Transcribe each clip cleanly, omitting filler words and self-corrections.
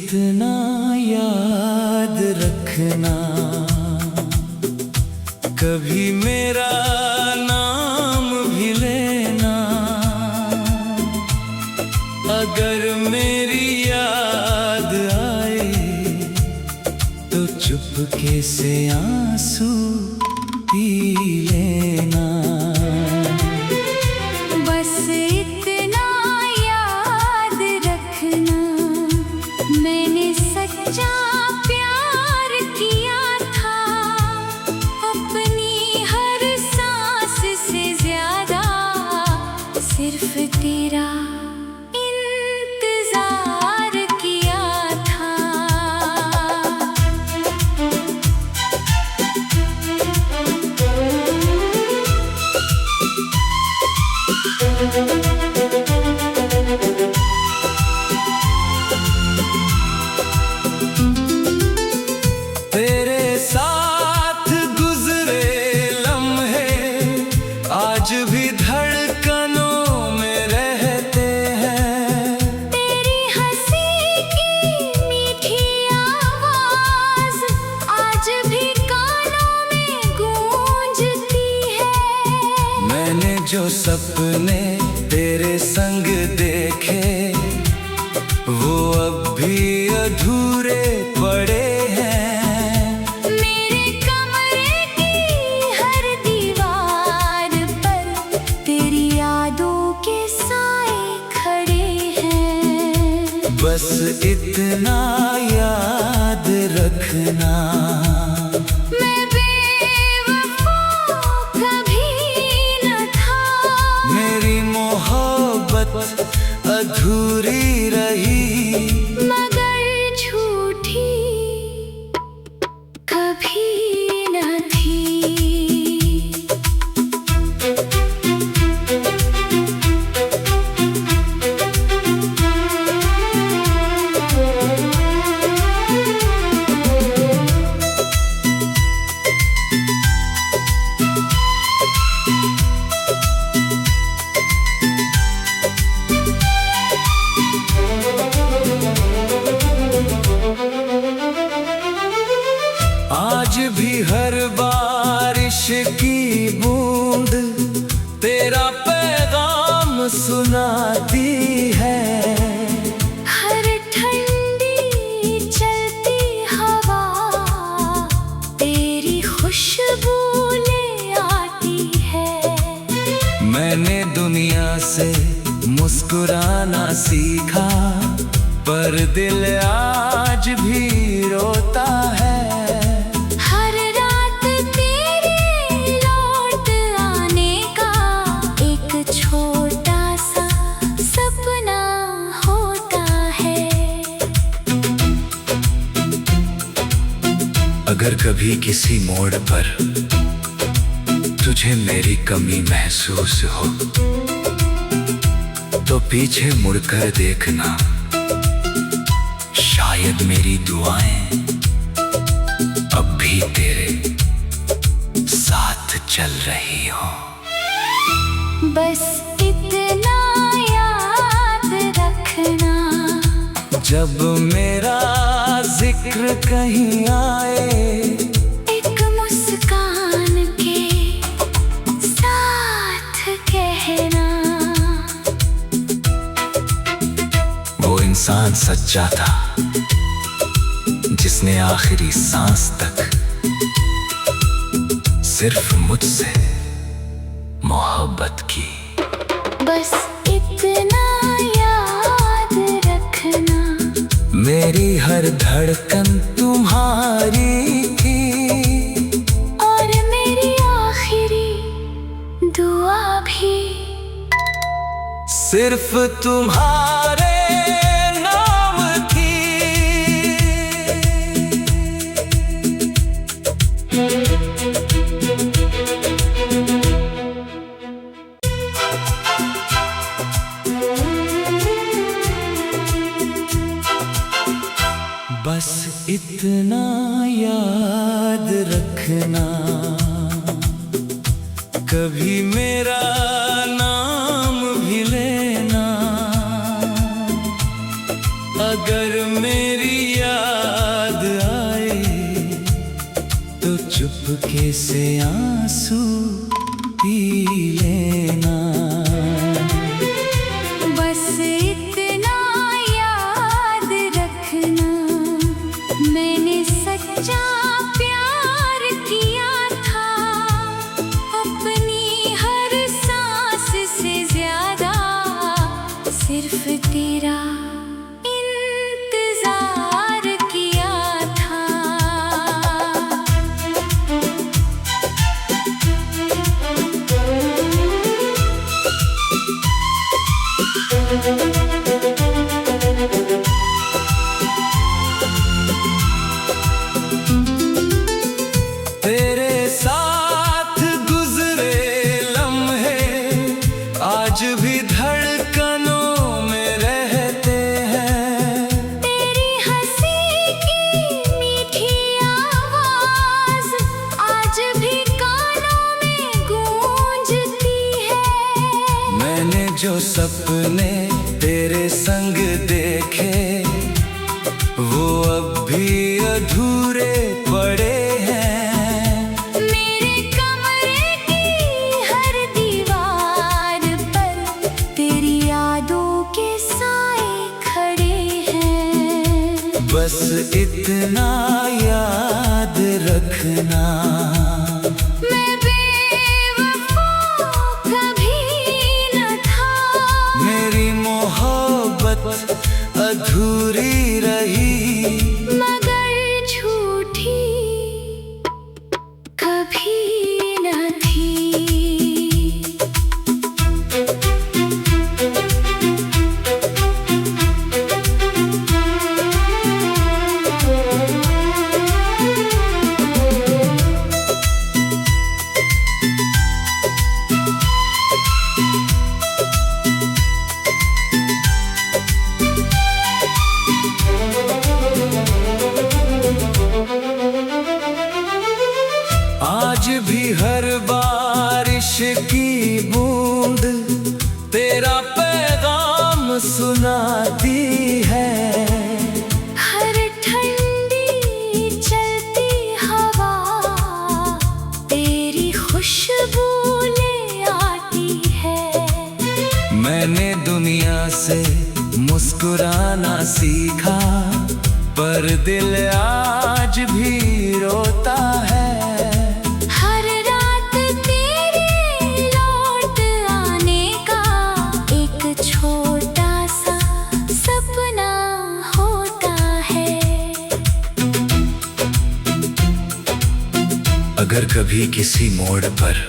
इतना याद रखना, कभी मेरा नाम भी लेना। अगर मेरी याद आए तो चुपके से आंसू पी लेना। बस इतना याद रखना, मैंने सच्चा प्यार किया था। अपनी हर सांस से ज्यादा सिर्फ तेरा इंतजार किया था। तेरे साथ गुजरे लम्हे आज भी धड़कनों में रहते हैं। तेरी हंसी की मीठी आवाज आज भी कानों में गूंजती है। मैंने जो सपने तेरे संग देखे वो अब भी अधूरे पड़े हैं। मेरे कमरे की हर दीवार पर तेरी यादों के साए खड़े हैं। बस इतना याद रखना, मैं बेवफा कभी न था। मेरी मोहब्बत अधूरी रही, मगर झूठी कभी न थी। आज भी हर बारिश की बूंद तेरा पैगाम सुनाती है। हर ठंडी चलती हवा तेरी खुशबू ले आती है। मैंने दुनिया से मुस्कुराना सीखा पर दिल आज भी रोता है। हर रात तेरे लौट आने का एक छोटा सा सपना होता है। अगर कभी किसी मोड़ पर तुझे मेरी कमी महसूस हो तो पीछे मुड़कर देखना, शायद मेरी दुआएं अब भी तेरे साथ चल रही हो। बस इतना याद रखना, जब मेरा जिक्र कहीं आए एक मुस्कान के साथ कहना। वो इंसान सच्चा था जिसने आखिरी सांस तक सिर्फ मुझसे मोहब्बत की। बस इतना याद रखना, मेरी हर धड़कन तुम्हारी थी और मेरी आखिरी दुआ भी सिर्फ तुम्हारे नाम थी। बस इतना याद रखना, कभी मेरा नाम भी लेना। अगर मेरी चुपके से आंसू पी लेना। बस इतना याद रखना, मैंने सच्चा प्यार किया था, अपनी हर सांस से ज्यादा सिर्फ तेरा इंतजार किया था। तेरे साथ गुजरे लम्हे आज भी धड़कनों में रहते हैं। तेरी हंसी की मीठी आवाज आज भी कानों में गूंजती है। मैंने जो सपने तेरे संग देखे वो अब भी अधूरे पड़े हैं। मेरे कमरे की हर दीवार पर तेरी यादों के साए खड़े हैं। बस इतना याद रखना, मैं बेवफा कभी न था, मेरी मोहब्बत अधूरी रही मगर झूठी कभी न थी। आज भी हर बारिश की बूंद तेरा पैगाम सुनाती है। हर ठंडी चलती हवा तेरी खुशबू ले आती है। मैंने दुनिया से मुस्कुराना सीखा पर दिल आज भी रोता है। हर रात तेरे लौट आने का एक छोटा सा सपना होता है। अगर कभी किसी मोड़ पर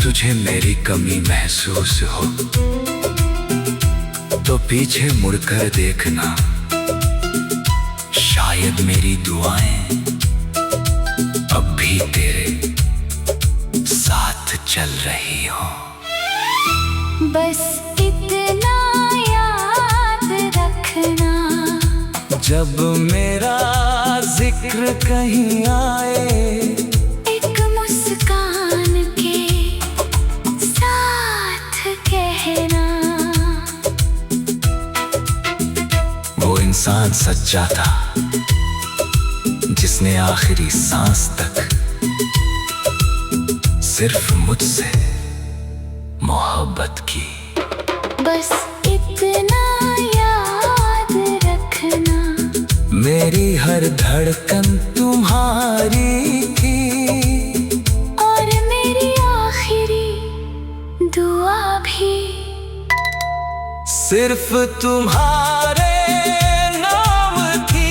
तुझे मेरी कमी महसूस हो तो पीछे मुड़कर देखना, शायद मेरी दुआएं अब भी तेरे साथ चल रही हो। बस इतना याद रखना, जब मेरा जिक्र कहीं आए एक मुस्कान के साथ कहना। वो इंसान सच्चा था जिसने आखिरी सांस तक सिर्फ मुझसे मोहब्बत की। बस इतना याद रखना, मेरी हर धड़कन तुम्हारी थी और मेरी आखिरी दुआ भी सिर्फ तुम्हारे नाम थी।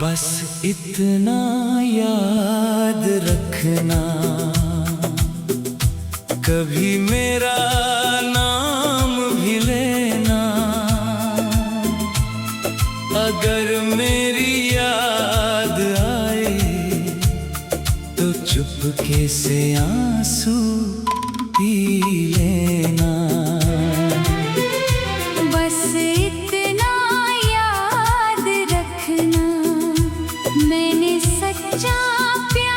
बस इतना याद रखना, कभी मेरा नाम भी लेना। अगर मेरी याद आए तो चुपके से आंसू पी लेना। बस इतना याद रखना, मैंने सच्चा प्यार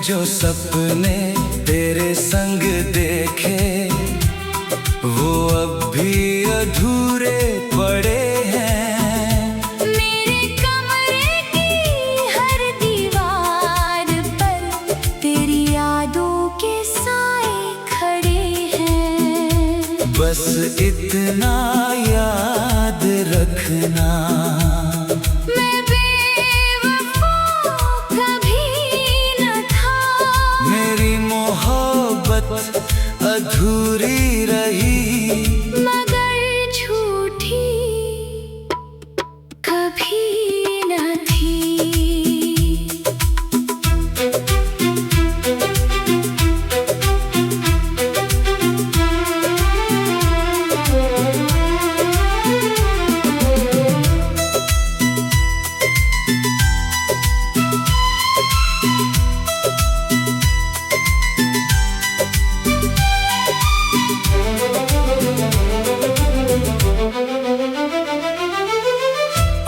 जो सपने तेरे संग देखे वो अब भी अधूरे पड़े हैं। मेरे कमरे की हर दीवार पर तेरी यादों के साए खड़े हैं। बस इतना याद रखना, मैं बेवफा कभी न था। मेरी मोहब्बत अधूरी रही, मगर झूठी कभी न थी।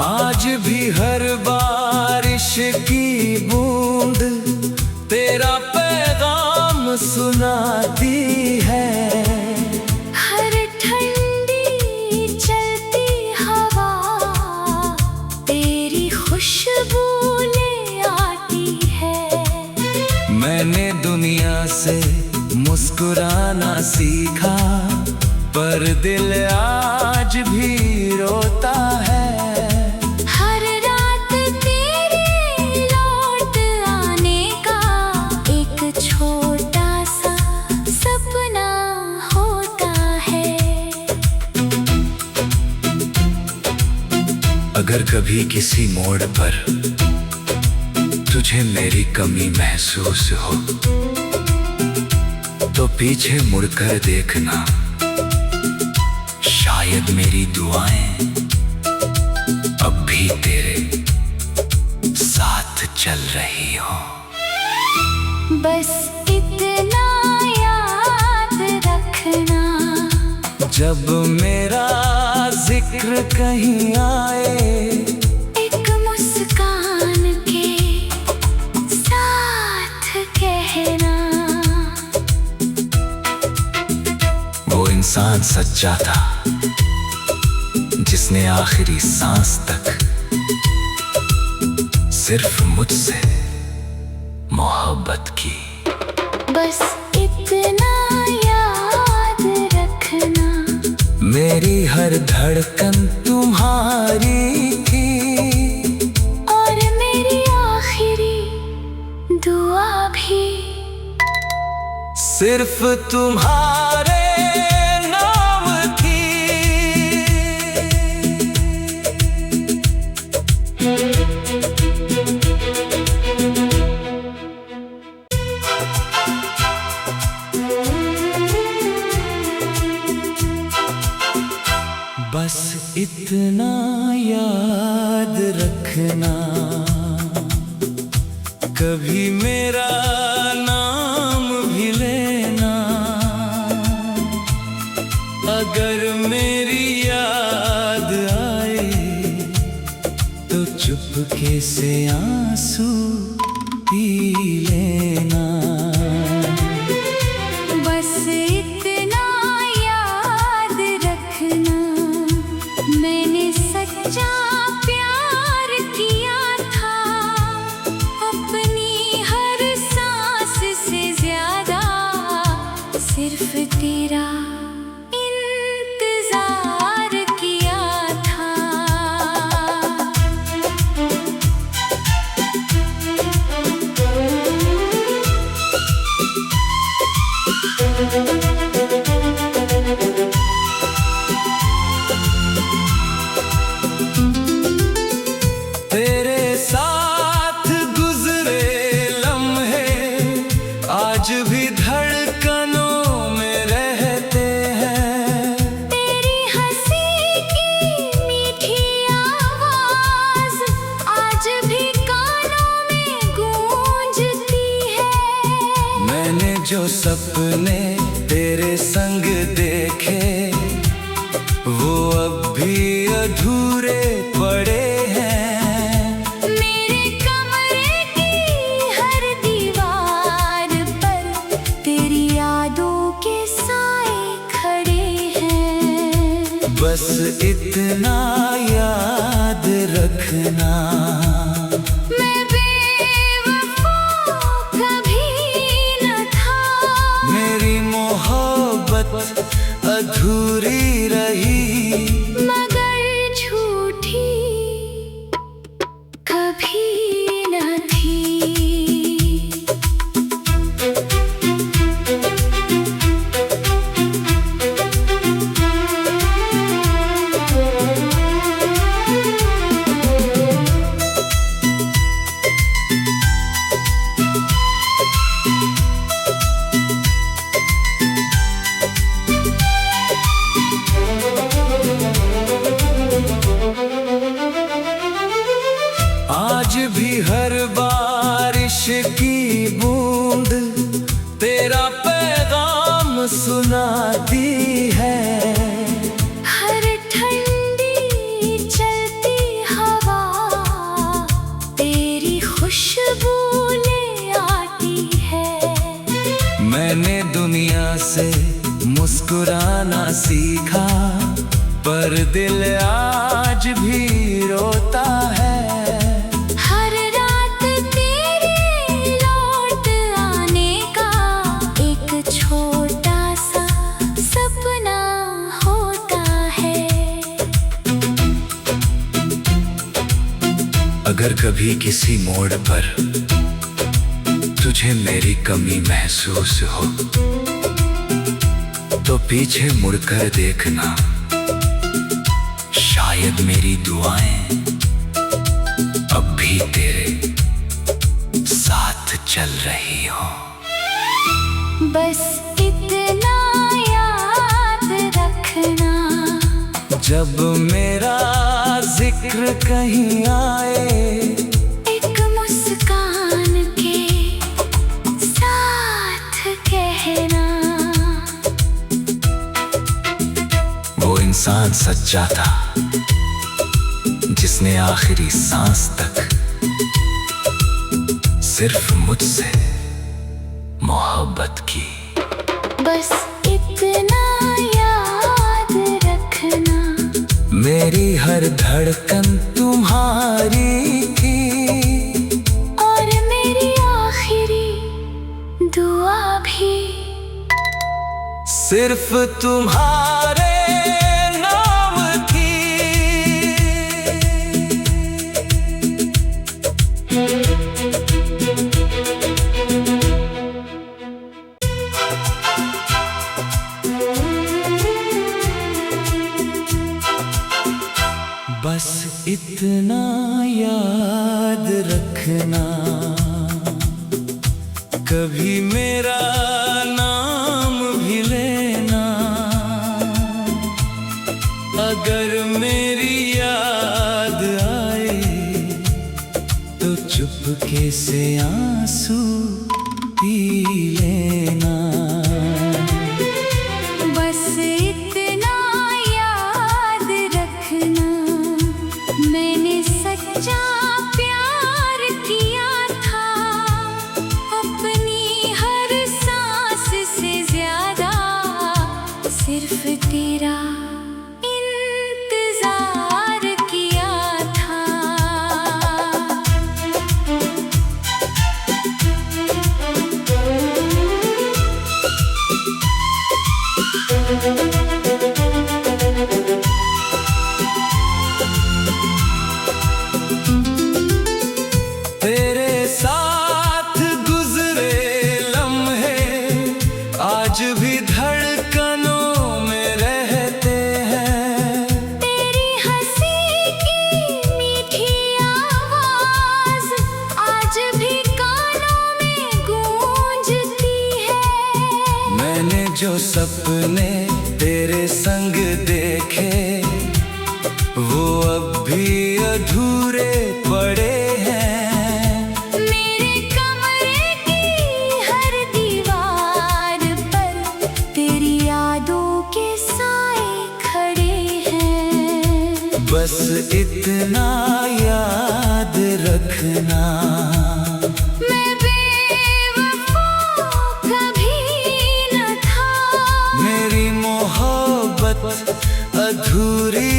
आज भी हर बारिश की बूंद तेरा पैगाम सुनाती है। हर ठंडी चलती हवा तेरी खुशबू ले आती है। मैंने दुनिया से मुस्कुराना सीखा, पर दिल आज भी रोता है। हर रात तेरे लौट आने का एक छोटा सा सपना होता है। अगर कभी किसी मोड़ पर तुझे मेरी कमी महसूस हो तो पीछे मुड़कर देखना, शायद मेरी दुआएं अब भी तेरे साथ चल रही हो। बस इतना याद रखना, जब मेरा जिक्र कहीं आए एक मुस्कान के साथ कहना। वो इंसान सच्चा था जिसने आखिरी सांस तक सिर्फ मुझसे मोहब्बत की। बस इतना याद रखना, मेरी हर धड़कन तुम्हारी थी और मेरी आखिरी दुआ भी सिर्फ तुम्हारे नाम थी। बस इतना याद रखना, कभी मेरा नाम भी लेना। अगर मेरी याद आए तो चुपके से आंसू पी लेना। बस इतना याद रखना, मैंने सच्चा प्यार किया था। अपनी हर सांस से ज्यादा सिर्फ तेरा इंतजार किया था। तेरे साथ गुजरे लम्हे आज भी धड़कनों में रहते हैं। तेरी हंसी की मीठी आवाज आज भी कानों में गूंजती है। मैंने जो सपने तेरे संग देखे वो अब भी अधूरे पड़े हैं। मेरे कमरे की हर दीवार इतना याद रखना, मैं बेवफा कभी न था। मेरी मोहब्बत अधूरी रही, मगर झूठी कभी न थी। आज भी हर बारिश की बूंद तेरा पैगाम सुनाती है। हर ठंडी चलती हवा तेरी खुशबू ले आती है। मैंने दुनिया से मुस्कुराना सीखा, पर दिल आज भी रोता है। हर रात तेरे लौट आने का एक छोटा सा सपना होता है। अगर कभी किसी मोड़ पर तुझे मेरी कमी महसूस हो, तो पीछे मुड़कर देखना, शायद मेरी दुआएं अब भी तेरे साथ चल रही हो। बस इतना याद रखना, जब मेरा जिक्र कहीं आए, एक मुस्कान के साथ कहना। वो इंसान सच्चा था जिसने आखिरी सांस तक सिर्फ मुझसे मोहब्बत की। बस इतना याद रखना, मेरी हर धड़कन तुम्हारी थी, और मेरी आखिरी दुआ भी सिर्फ तुम्हारे नाम थी। बस इतना याद रखना, कभी मेरा नाम भी लेना। अगर मेरी याद आए, तो चुपके से आंसू पी लेना। बस इतना याद रखना, मैंने सच्चा प्यार किया था। अपनी हर सांस से ज्यादा सिर्फ तेरा इंतजार किया था। तेरे साथ गुजरे लम्हे आज भी धड़कनों में रहते हैं। तेरी हंसी की मीठी आवाज आज भी कानों में गूंजती है। मैंने जो सपने तेरे संग देखे, वो अब भी अधूरे पड़े हैं। मेरे कमरे की हर दीवार पर तेरी यादों के साए खड़े हैं। बस इतना याद रखना, मैं बेवफा कभी न था। मेरी मोहब्बत अधूरी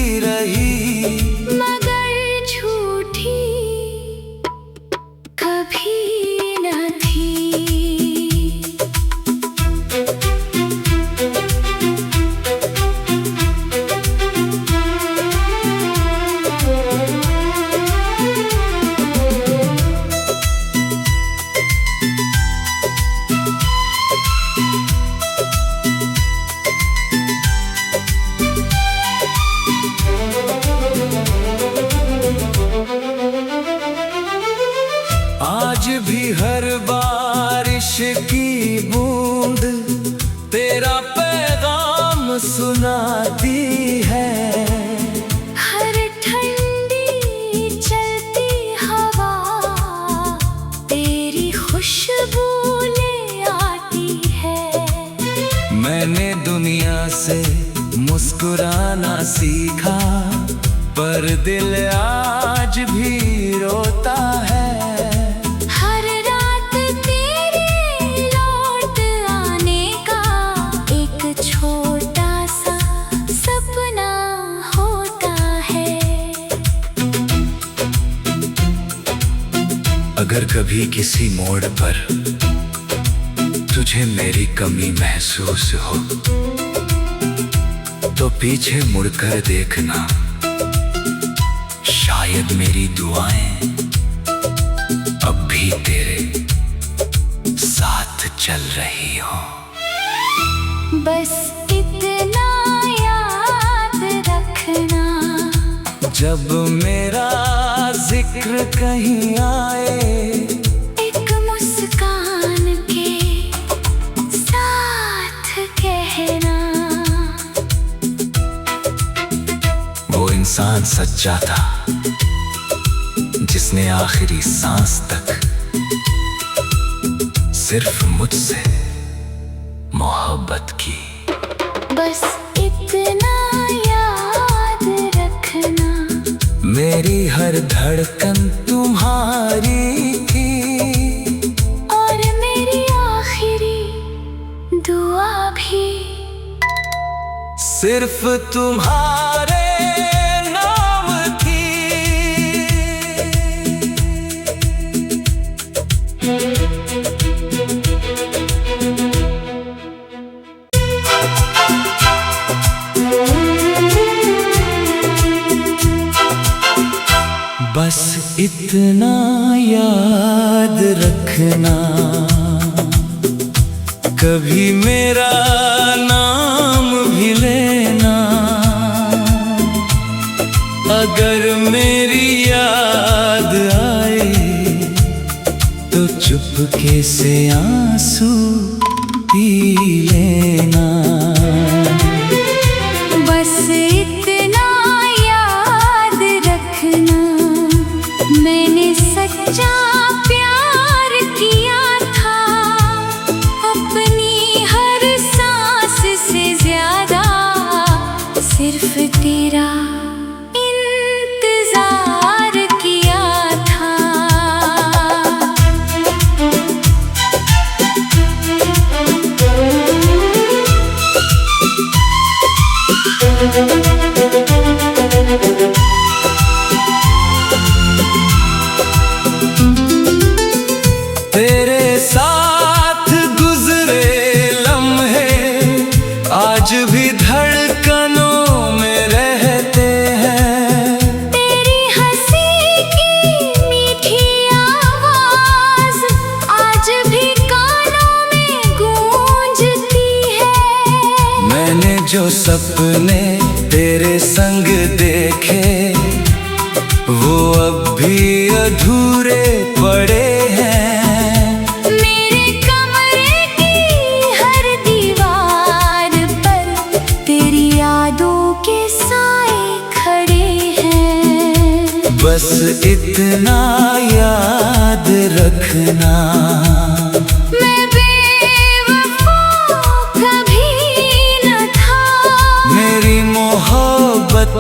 आज भी हर बारिश की बूंद तेरा पैगाम सुनाती है। हर ठंडी चलती हवा तेरी खुशबू ले आती है। मैंने दुनिया से मुस्कुराना सीखा, पर दिल आज भी रोता है। हर रात तेरे लौट आने का एक छोटा सा सपना होता है। अगर कभी किसी मोड़ पर तुझे मेरी कमी महसूस हो, तो पीछे मुड़कर देखना, शायद मेरी दुआएं अब भी तेरे साथ चल रही हो। बस इतना याद रखना, जब मेरा जिक्र कहीं आए, एक मुस्कान के साथ कहना। वो इंसान सच्चा था जिसने आखिरी सांस तक सिर्फ मुझसे मोहब्बत की। बस इतना याद रखना, मेरी हर धड़कन तुम्हारी थी, और मेरी आखिरी दुआ भी सिर्फ तुम्हारे नाम थी। बस इतना याद रखना, कभी मेरा नाम भी लेना। अगर मेरी याद आए तो चुपके से आंसू पी लेना। बस इतना याद रखना, मैंने सच्चा प्यार किया था, अपनी हर सांस से ज्यादा सिर्फ तेरा इंतजार किया था। तेरे साथ गुजरे लम्हे आज भी धड़कनों में रहते हैं। तेरी हंसी की मीठी आवाज आज भी कानों में गूंजती है। मैंने जो सपने तेरे संग देखे, वो अब भी अधूरे पड़े हैं। मेरे कमरे की हर दीवार पर तेरी यादों के साए खड़े हैं। बस इतना याद रखना, मैं बेवफा कभी न था, मेरी मोहब्बत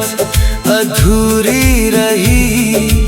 अधूरी रही।